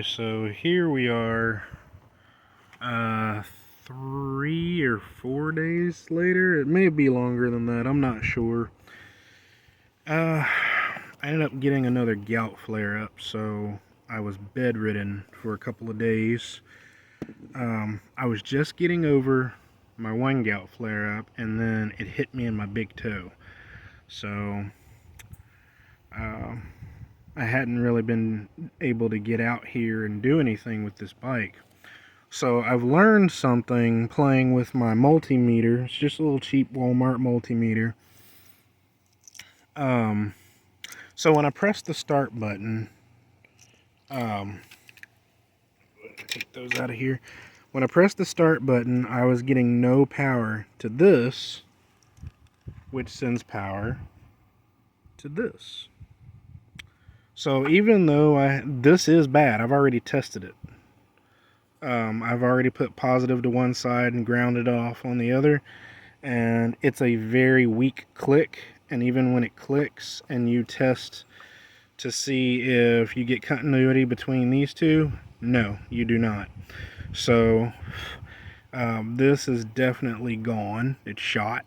so here we are, 3 or 4 days later. It may be longer than that, I'm not sure. I ended up getting another gout flare up, so I was bedridden for a couple of days. I was just getting over my one gout flare up, and then it hit me in my big toe. So, I hadn't really been able to get out here and do anything with this bike. So I've learned something playing with my multimeter. It's just a little cheap Walmart multimeter. So when I press the start button, take those out of here. When I pressed the start button, I was getting no power to this, which sends power to this. So even though this is bad, I've already tested it. I've already put positive to one side and grounded off on the other, and it's a very weak click. And even when it clicks and you test to see if you get continuity between these two, no, you do not. So this is definitely gone. It's shot.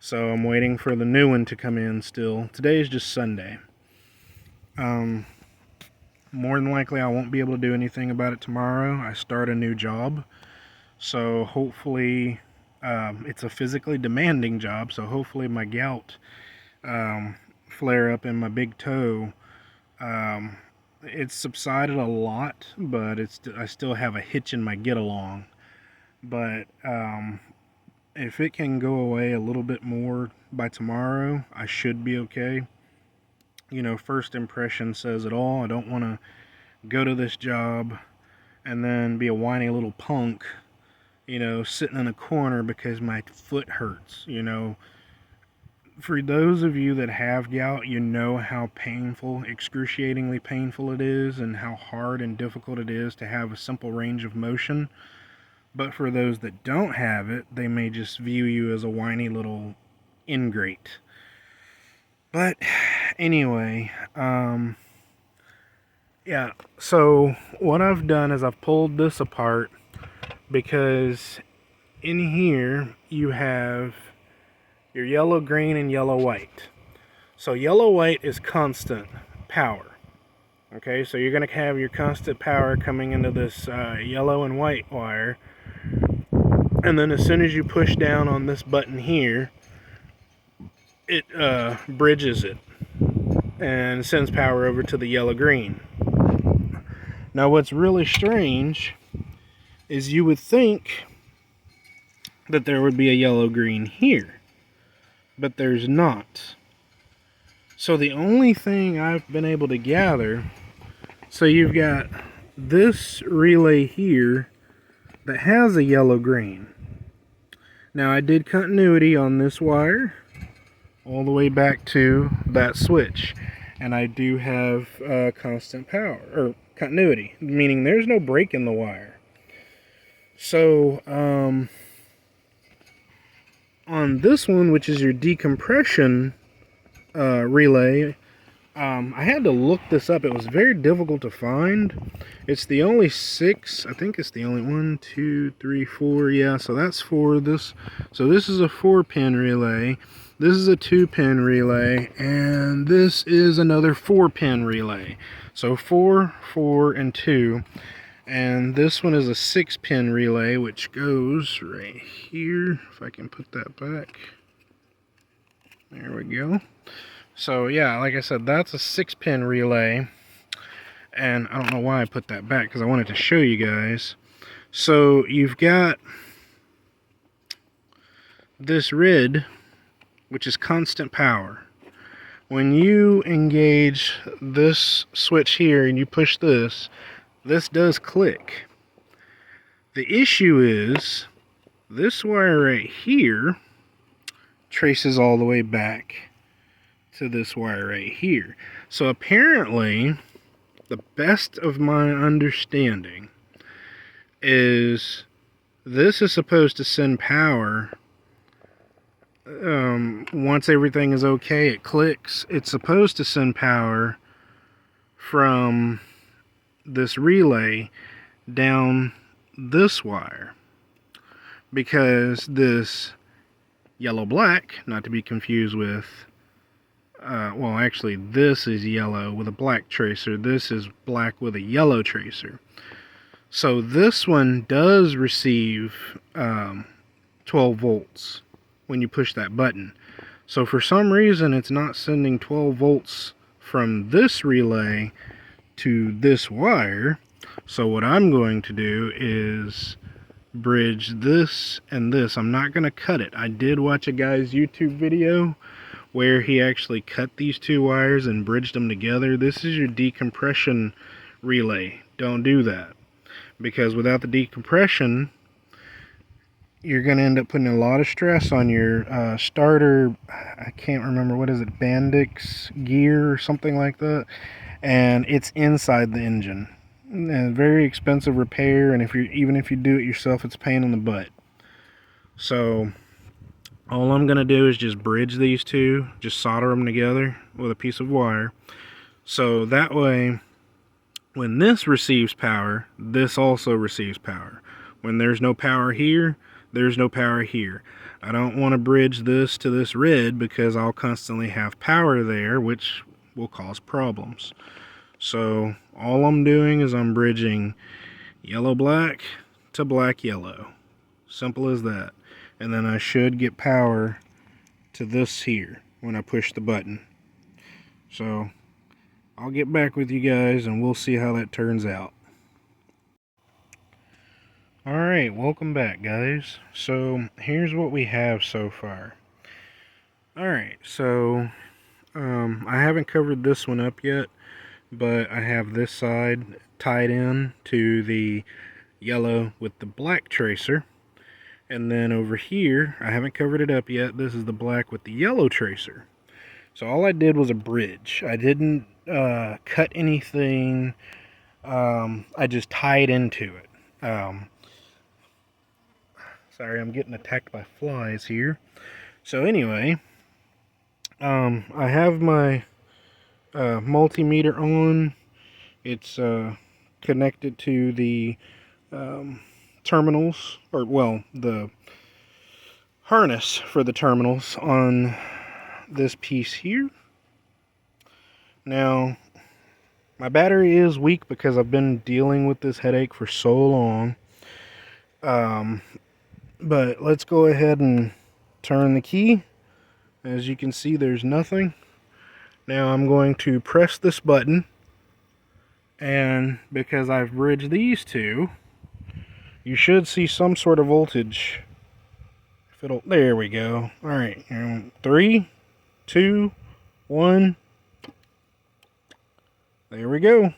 So I'm waiting for the new one to come in still. Today is just Sunday. More than likely I won't be able to do anything about it tomorrow. I start a new job. So hopefully it's a physically demanding job. So hopefully my gout flare up in my big toe, it's subsided a lot, but I still have a hitch in my get along. But if it can go away a little bit more by tomorrow, I should be okay. You know, first impression says it all. I don't want to go to this job and then be a whiny little punk, you know, sitting in a corner because my foot hurts. You know, for those of you that have gout, you know how painful, excruciatingly painful it is, and how hard and difficult it is to have a simple range of motion. But for those that don't have it, they may just view you as a whiny little ingrate. But anyway, yeah, so what I've done is I've pulled this apart because in here you have your yellow, green, and yellow, white. So yellow, white is constant power. Okay, so you're going to have your constant power coming into this yellow and white wire. And then as soon as you push down on this button here, it bridges it and sends power over to the yellow-green. Now what's really strange is you would think that there would be a yellow-green here, but there's not. So the only thing I've been able to gather, so you've got this relay here that has a yellow-green. Now I did continuity on this wire all the way back to that switch, and I do have constant power, or continuity, meaning there's no break in the wire. So on this one, which is your decompression relay, I had to look this up. It was very difficult to find. It's the only 6, I think it's the only 1, 2, 3, 4, yeah, so that's 4. So this is a 4-pin relay. This is a 2-pin relay, and this is another 4-pin relay. So 4, 4, and 2. And this one is a 6-pin relay, which goes right here. If I can put that back. There we go. So yeah, like I said, that's a 6-pin relay. And I don't know why I put that back, because I wanted to show you guys. So you've got this red, which is constant power. When you engage this switch here and you push this does click. The issue is this wire right here traces all the way back to this wire right here. So apparently, the best of my understanding is this is supposed to send power. Once everything is okay, it clicks. It's supposed to send power from this relay down this wire, because this yellow-black, not to be confused with, well, actually this is yellow with a black tracer, this is black with a yellow tracer. So this one does receive 12 volts when you push that button. So for some reason it's not sending 12 volts from this relay to this wire. So what I'm going to do is bridge this and this. I'm not going to cut it. I did watch a guy's YouTube video where he actually cut these two wires and bridged them together. This is your decompression relay. Don't do that, because without the decompression, you're going to end up putting a lot of stress on your starter. I can't remember, what is it, Bandix gear or something like that, and it's inside the engine. And very expensive repair, and even if you do it yourself, it's a pain in the butt. So all I'm going to do is just bridge these two, just solder them together with a piece of wire, so that way when this receives power, this also receives power. When there's no power here, there's no power here. I don't want to bridge this to this red, because I'll constantly have power there, which will cause problems. So all I'm doing is I'm bridging yellow-black to black-yellow. Simple as that. And then I should get power to this here when I push the button. So I'll get back with you guys and we'll see how that turns out. Alright, welcome back, guys. So here's what we have so far. Alright, so I haven't covered this one up yet, but I have this side tied in to the yellow with the black tracer, and then over here I haven't covered it up yet. This is the black with the yellow tracer. So all I did was a bridge. I didn't cut anything. I just tied into it. Sorry, I'm getting attacked by flies here. So anyway, I have my multimeter on. It's connected to the terminals, or well, the harness for the terminals on this piece here. Now, my battery is weak because I've been dealing with this headache for so long. But let's go ahead and turn the key. As you can see, there's nothing. Now I'm going to press this button, and because I've bridged these two, you should see some sort of voltage. There we go. Alright, 3, 2, 1. There we go.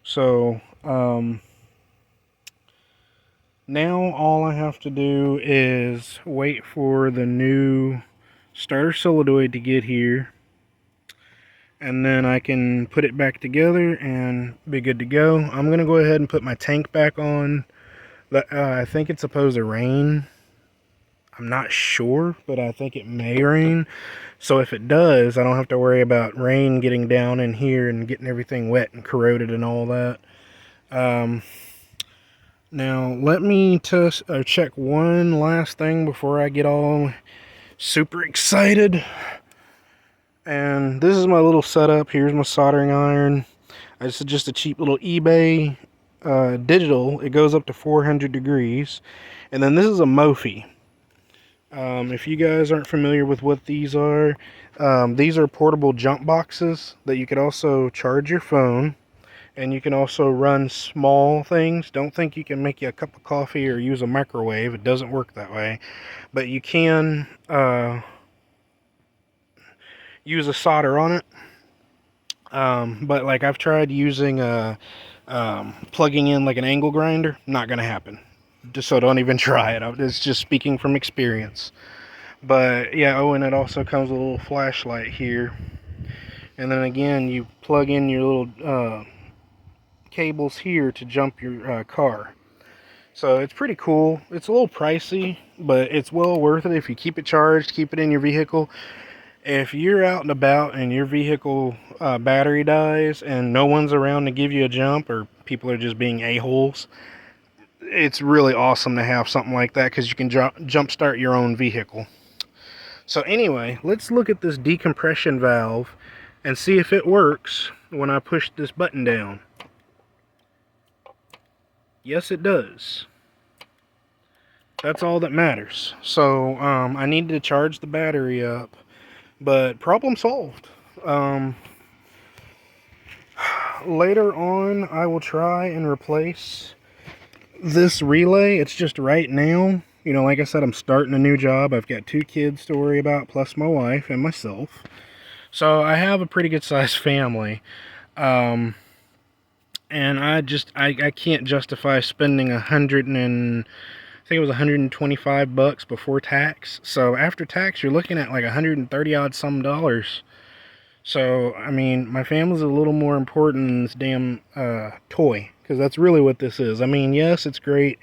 So, now all I have to do is wait for the new starter solenoid to get here, and then I can put it back together and be good to go. I'm going to go ahead and put my tank back on. I think it's supposed to rain. I'm not sure, but I think it may rain. So if it does, I don't have to worry about rain getting down in here and getting everything wet and corroded and all that. Now let me check one last thing before I get all super excited. And this is my little setup. Here's my soldering iron. This is just a cheap little eBay digital. It goes up to 400 degrees. And then this is a Mophie. If you guys aren't familiar with what these are portable jump boxes that you could also charge your phone, and you can also run small things. Don't think you can make you a cup of coffee or use a microwave. It doesn't work that way. But you can use a solder on it. But like I've tried using plugging in like an angle grinder. Not gonna happen. So don't even try it. It's just speaking from experience. But yeah, oh, and it also comes with a little flashlight here. And then again, you plug in your little cables here to jump your car. So it's pretty cool. It's a little pricey, but it's well worth it if you keep it charged, keep it in your vehicle. If you're out and about and your vehicle battery dies and no one's around to give you a jump, or people are just being a-holes, it's really awesome to have something like that because you can jump start your own vehicle. So anyway, let's look at this decompression valve and see if it works when I push this button down. Yes, it does. That's all that matters. So I need to charge the battery up, but problem solved. Later on, I will try and replace this relay. It's just right now, you know, like I said, I'm starting a new job. I've got 2 kids to worry about, plus my wife and myself. So I have a pretty good sized family. And I can't justify spending I think it was $125 before tax. So after tax, you're looking at like 130 odd some dollars. So, I mean, my family's a little more important than this damn toy, because that's really what this is. I mean, yes, it's great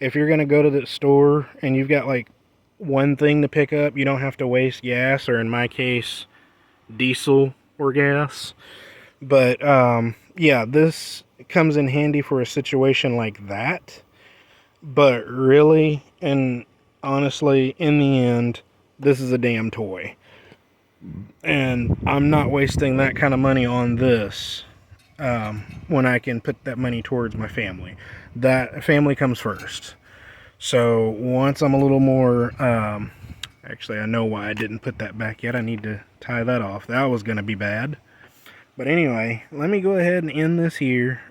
if you're going to go to the store and you've got like one thing to pick up. You don't have to waste gas, or in my case, diesel or gas. But, yeah, this comes in handy for a situation like that. But really, and honestly, in the end, this is a damn toy. And I'm not wasting that kind of money on this when I can put that money towards my family. That family comes first. So once I'm a little more, actually I know why I didn't put that back yet. I need to tie that off. That was going to be bad. But anyway, let me go ahead and end this here.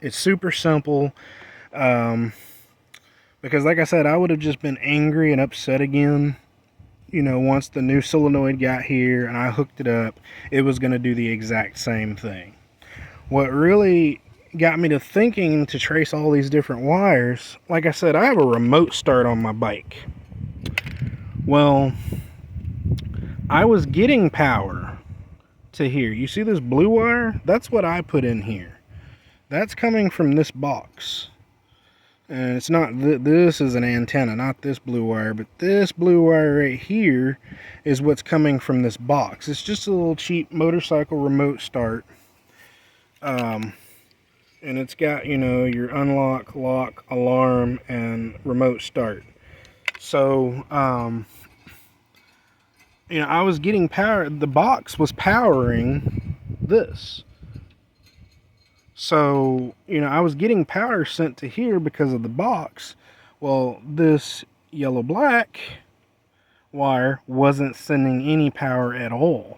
It's super simple. Because like I said, I would have just been angry and upset again. You know, once the new solenoid got here and I hooked it up, it was going to do the exact same thing. What really got me to thinking to trace all these different wires, like I said, I have a remote start on my bike. Well, I was getting power to here. You see this blue wire? That's what I put in here. That's coming from this box. And it's not, this is an antenna, not this blue wire, but this blue wire right here is what's coming from this box. It's just a little cheap motorcycle remote start. And it's got, you know, your unlock, lock, alarm, and remote start. So, you know, I was getting power, the box was powering this. So, you know, I was getting power sent to here because of the box. Well, this yellow-black wire wasn't sending any power at all.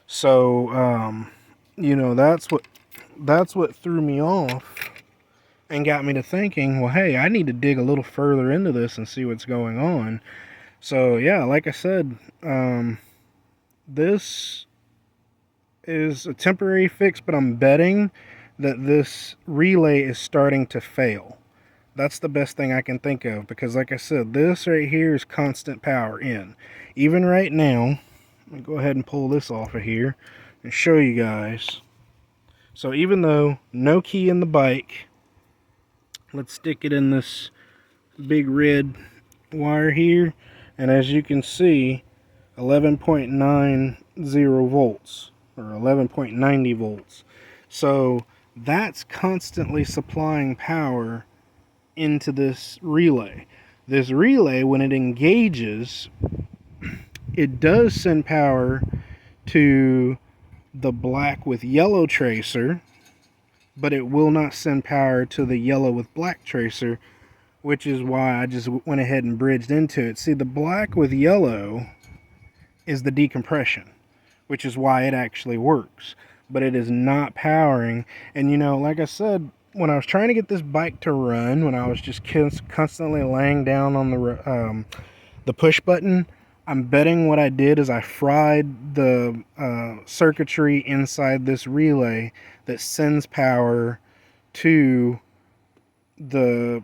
So, you know, that's what threw me off and got me to thinking, well, hey, I need to dig a little further into this and see what's going on. So, yeah, like I said, this is a temporary fix, but I'm betting that this relay is starting to fail. That's the best thing I can think of, because like I said, this right here is constant power in. Even right now, let me go ahead and pull this off of here and show you guys. So even though no key in the bike, let's stick it in this big red wire here, and as you can see, 11.90 volts or 11.90 volts. So that's constantly supplying power into this relay. This relay, when it engages, it does send power to the black with yellow tracer, but it will not send power to the yellow with black tracer, which is why I just went ahead and bridged into it. See, the black with yellow is the decompression, which is why it actually works, but it is not powering. And you know, like I said, when I was trying to get this bike to run, when I was just constantly laying down on the push button, I'm betting what I did is I fried the circuitry inside this relay that sends power to the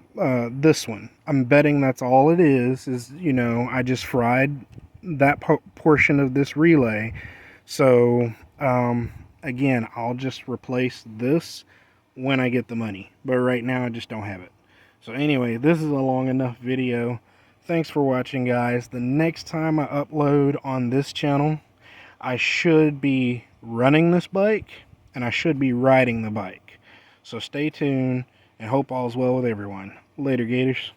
this one. I'm betting that's all it is, you know, I just fried that portion of this relay. So again, I'll just replace this when I get the money, but right now I just don't have it. So anyway, this is a long enough video. thanks for watching, guys. The next time I upload on this channel, I should be running this bike and I should be riding the bike. So stay tuned and hope all's well with everyone. Later, Gators.